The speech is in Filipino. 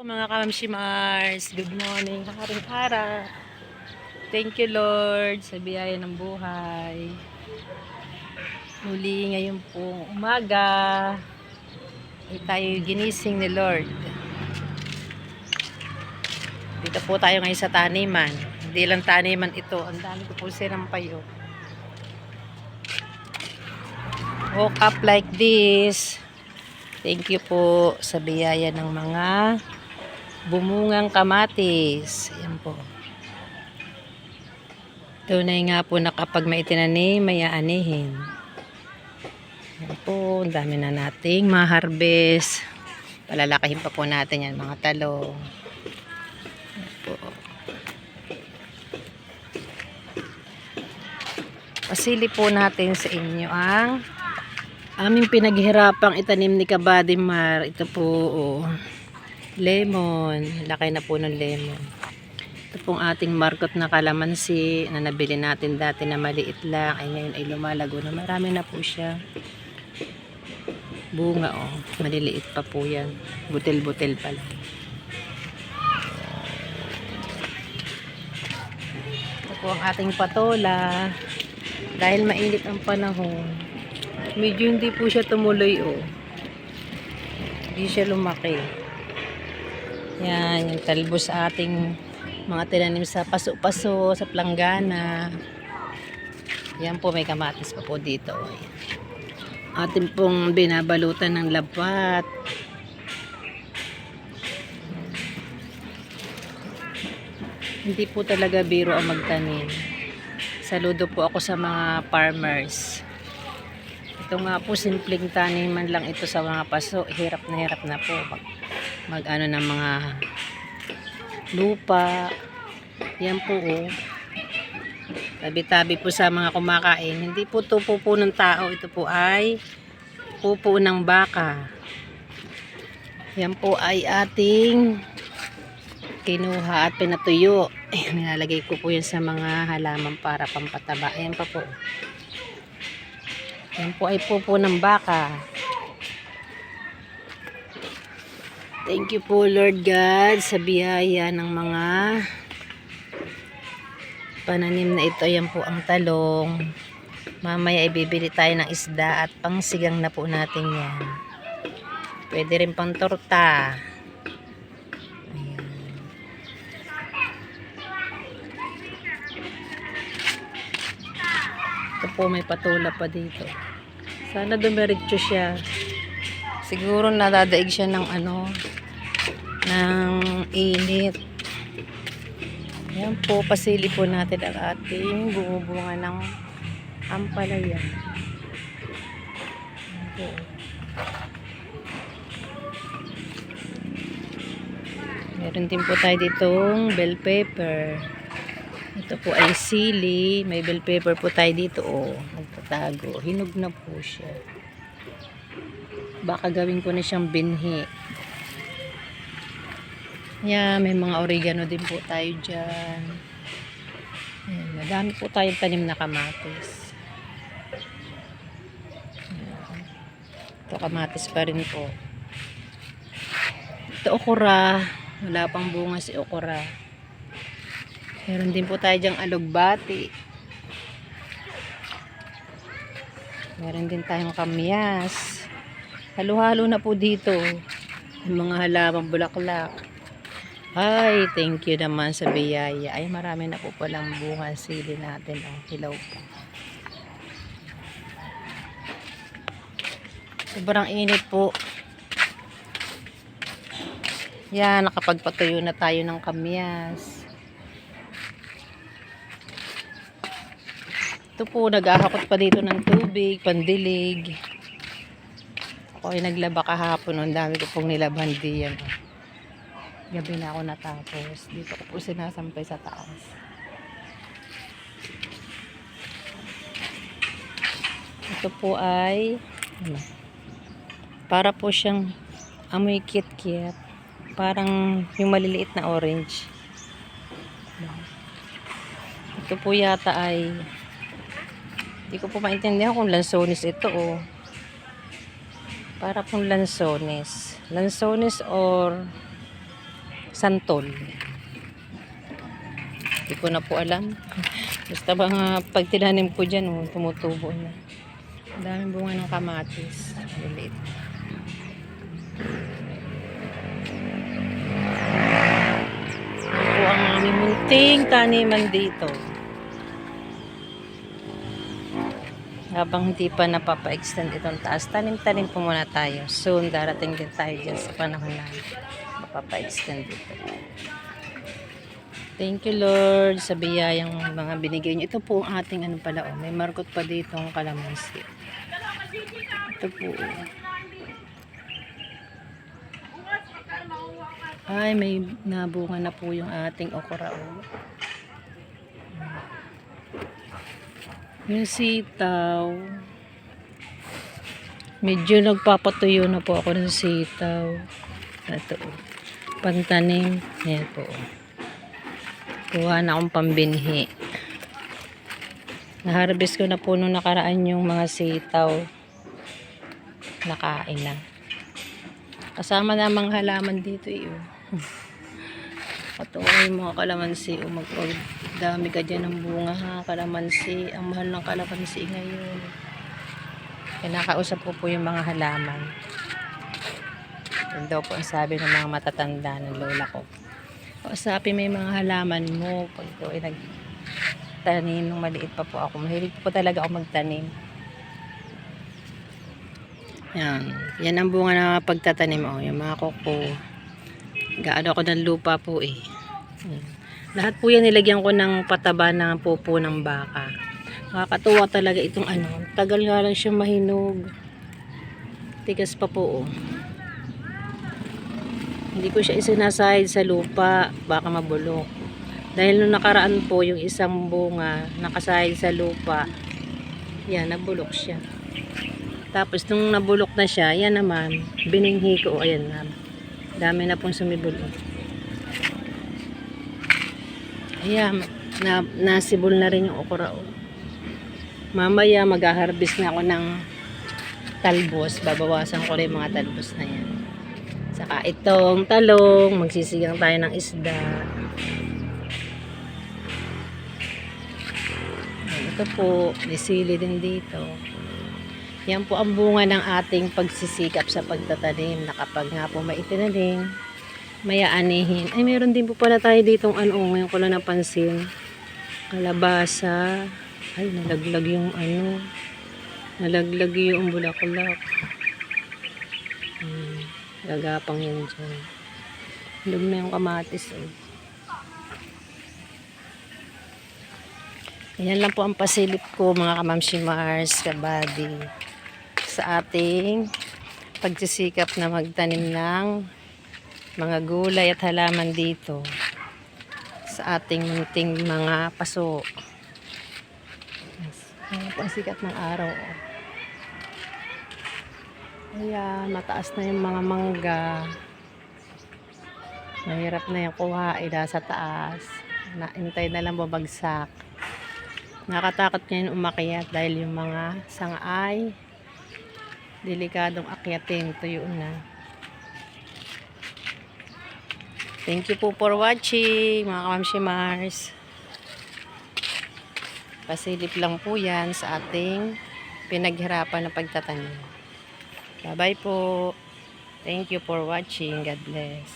Mga Kamshi Mars, good morning, haring araw. Thank you Lord sa biyaya ng buhay. Muli ngayon pong umaga ay tayo ginising ni Lord. Dito po tayo ngayon sa taniman. Hindi lang taniman ito, ang dami ko po sinampayo. Woke up like this. Thank you po sa biyaya ng mga bumungang kamatis. Ayan po. Tunay nga po na kapag may itinanim, may aanihin. Ayan po, ang dami na nating ma-harvest. Palalakahin pa po natin yan, mga talong. Ayan po. Pasili po natin sa inyo ang aming pinaghirapang itanim ni Kabadimar. Ito po, oh, lemon. Laki na po ng lemon. Ito pong ating markot na kalamansi na nabili natin dati na maliit lang. Ay ngayon ay lumalago na. Marami na po siya. Bunga, oh. Maliliit pa po yan. Butil-butil pa lang. Ito po ang ating patola. Dahil mainit ang panahon, medyo hindi po siya tumuloy, oh. Hindi siya lumaki. Yan, yung talbos sa ating mga tinanim sa paso-paso, sa planggana. Yan po, may kamatis pa po dito. Ayan. Atin pong binabalutan ng labat. Hindi po talaga biro ang magtanim. Saludo po ako sa mga farmers. Ito nga po, simpleng taniman lang ito sa mga paso. Hirap na po mag-ano ng mga lupa. Yan po, oh. Tabi-tabi po sa mga kumakain. Hindi po ito pupo ng tao. Ito po ay pupo ng baka. Yan po ay ating kinuha at pinatuyo. Nilalagay ko po yan sa mga halaman para pampataba. Ayan pa po. Yan po ay pupo ng baka. Thank you po Lord God sa biyaya ng mga pananim na ito. Yan po ang talong. Mamaya ibibili tayo ng isda at pangsigang na po natin yan. Pwede rin pang torta. Ayan. Ito po, may patula pa dito. Sana dumiretso siya. Siguro nadadaig siya ng ano, ng init. Yan po, pasili po natin ang ating bumubunga ng ampalaya. Yan po. Meron din po tayo ditong bell pepper. Ito po ay sili. May bell pepper po tayo dito, oh. Nagtatago. Hinog na po siya. Baka gawin ko na siyang binhi. Yan, may mga oregano din po tayo dyan. Yan, madami po tayong tanim na kamatis. Yan. Ito kamatis pa rin po. Ito okra. Wala pang bunga si okra. Meron din po tayo dyang alugbati. Meron din tayong kamyas. Halo-halo na po dito. Yung mga halamang bulaklak. Ay, thank you naman sa biyaya. Ay, marami na po palang bunga sili natin. Oh, hilaw pa. Sobrang init po. Yan, nakapagpatuyo na tayo ng kamyas. Ito po, naghahakot pa dito ng tubig, pandilig. Ako ay naglaba kahapon. Ang dami ko pong nilaban diyan. Gabi na ako natapos. Dito ko po sinasampay sa taas. Ito po ay para po siyang amoy kit-kit. Parang yung maliliit na orange. Ito po yata ay hindi ko po maintindihan kung lansones ito, oh. Para pong lansones. Lansones or santol. Hindi ko na po alam. Basta mga pag tinanim ko dyan, oh, tumutubo na. Ang daming bunga ng kamatis. Maliit. Ito po ang aming munting taniman dito. Habang hindi pa napapa-extend itong taas, tanim-tanim po muna tayo. Soon, darating din tayo dyan sa panahon na mapapa-extend dito. Thank you, Lord, sa biyayang mga binigay niyo. Ito po ang ating ano pala, oh. May margot pa dito ang kalamansi. Ito po. Ay, may nabunga na po yung ating okra, oh. Yung sitaw. Medyo nagpapatuyo na po ako ng sitaw. Ito, oh. Pantanim. Ayan po, oh. Kuha na akong pambinhi. Naharvest ko na po nung nakaraan yung mga sitaw. Nakain na. Kasama namang halaman dito eh. Patuwa yung mga kalamansi. Magdami ka dyan ng bunga ha. Kalamansi. Ang mahal ng kalamansi ngayon. Kinakausap ko po yung mga halaman. Yun daw po ang sabi ng mga matatanda ng lola ko. Kausapin may mga halaman mo. Pag ito ay nagtanim nung maliit pa po ako. Mahilig po talaga ako magtanim. Yan. Yan ang bunga na pagtatanim. Oh, yung mga koko. Gaano ako ng lupa po eh. Yan. Lahat po yan nilagyan ko ng pataba ng pupo ng baka. Nakakatuwa talaga itong ano. Tagal nga lang siya mahinog. Tigas pa po oh. Hindi ko siya isinasahid sa lupa. Baka mabulok. Dahil nung nakaraan po yung isang bunga nakasahid sa lupa. Yan, nabulok siya. Tapos nung nabulok na siya, yan naman, bininghi ko. Ayan na. Dami na pong sumibulok. Ayan, nasibol na rin yung okra. Mamaya mag-harvest na ako ng talbos. Babawasan ko rin mga talbos na yan. Saka itong talong, magsisigang tayo ng isda. Ito po, may sili din dito. Yan po ang bunga ng ating pagsisikap sa pagtatanim na kapag nga po may itinanim, may aanihin. Ay, meron din po pala tayo ditong ano, ngayon ko lang napansin. Kalabasa. Ay, nalaglag yung ano. Nalaglag yung bulaklak. Gagapang yan dyan. Lug na yung kamatis. Oh. Ayan lang po ang pasilip ko mga kamamshi Mars, kabady. Sa ating pagsisikap na magtanim ng mga gulay at halaman dito sa ating munting mga paso. Ayan po ang sikat ng araw. Ayan, mataas na yung mga mangga. Mahirap na yung kuhain sa taas. Naintay na lang babagsak. Nakatakot ngayon umakyat dahil yung mga sangay delikadong akyatin. Tuyo na. Thank you po for watching mga kamamshi Mars. Pasilip lang po yan sa ating pinaghirapan na pagtatanim. Bye bye po. Thank you for watching. God bless.